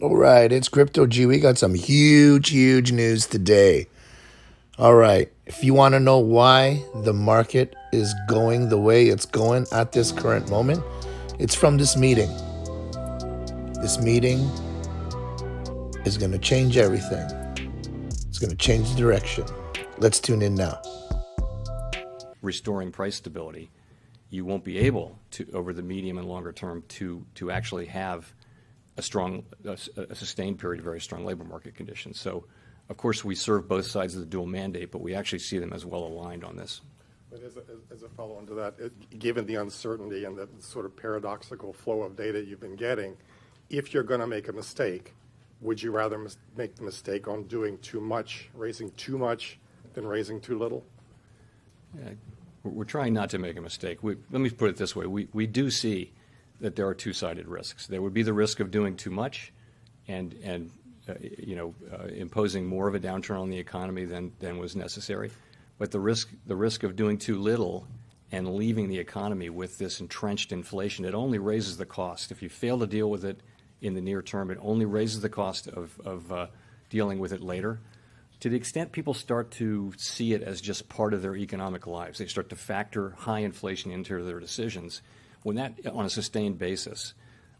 All right, it's Crypto G. We got some huge news today. All right, if you want to know why the market is going the way it's going at this current moment, it's from this meeting. This meeting is going to change everything. It's going to change the direction. Let's tune in now. Restoring price stability, you won't be able to, over the medium and longer term, to actually have a sustained period of very strong labor market conditions. So, of course, we serve both sides of the dual mandate, but we actually see them as well aligned on this. But as a follow-on to that, given the uncertainty and the sort of paradoxical flow of data you've been getting, if you're going to make a mistake, would you rather make the mistake on doing too much, raising too much, than raising too little? We're trying not to make a mistake. Let me put it this way. We do see that there are two-sided risks. There would be the risk of doing too much and imposing more of a downturn on the economy than was necessary. But the risk of doing too little and leaving the economy with this entrenched inflation, it only raises the cost. If you fail to deal with it in the near term, it only raises the cost of dealing with it later. To the extent people start to see it as just part of their economic lives, they start to factor high inflation into their decisions, when that, on a sustained basis,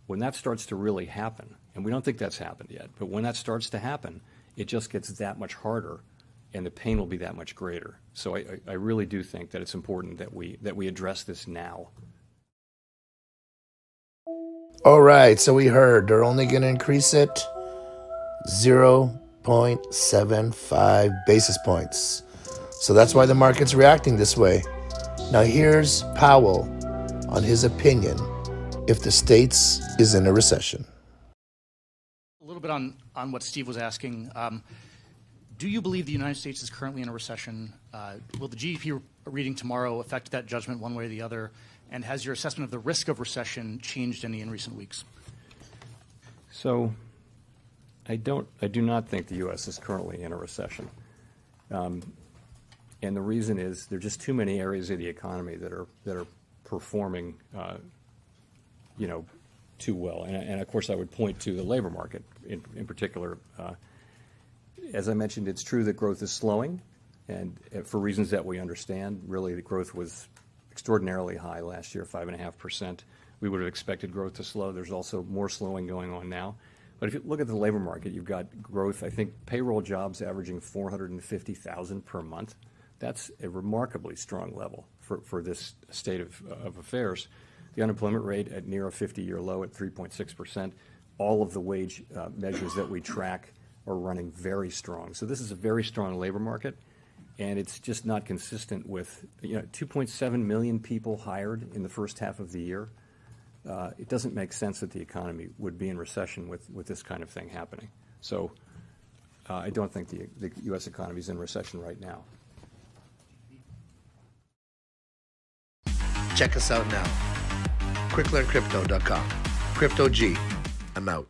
when that starts to really happen, and we don't think that's happened yet, but when that starts to happen, it just gets that much harder and the pain will be that much greater. So I really do think that it's important that we address this now. All right, so we heard they're only going to increase it 0.75 basis points. So that's why the market's reacting this way. Now here's Powell on his opinion if the States is in a recession. A little bit on what Steve was asking. Do you believe the United States is currently in a recession? Will the GDP reading tomorrow affect that judgment one way or the other? And has your assessment of the risk of recession changed any in recent weeks? So I do not think the U.S. is currently in a recession. And the reason is there are just too many areas of the economy that are performing too well. And of course, I would point to the labor market in particular. As I mentioned, it's true that growth is slowing, and for reasons that we understand. Really, the growth was extraordinarily high last year, 5.5%. We would have expected growth to slow. There's also more slowing going on now. But if you look at the labor market, you've got growth. I think payroll jobs averaging 450,000 per month. That's a remarkably strong level for this state of affairs. The unemployment rate at near a 50-year low at 3.6%. All of the wage measures that we track are running very strong. So this is a very strong labor market, and it's just not consistent with 2.7 million people hired in the first half of the year. It doesn't make sense that the economy would be in recession with this kind of thing happening. So I don't think the U.S. economy is in recession right now. Check us out now. QuickLearnCrypto.com. Crypto G. I'm out.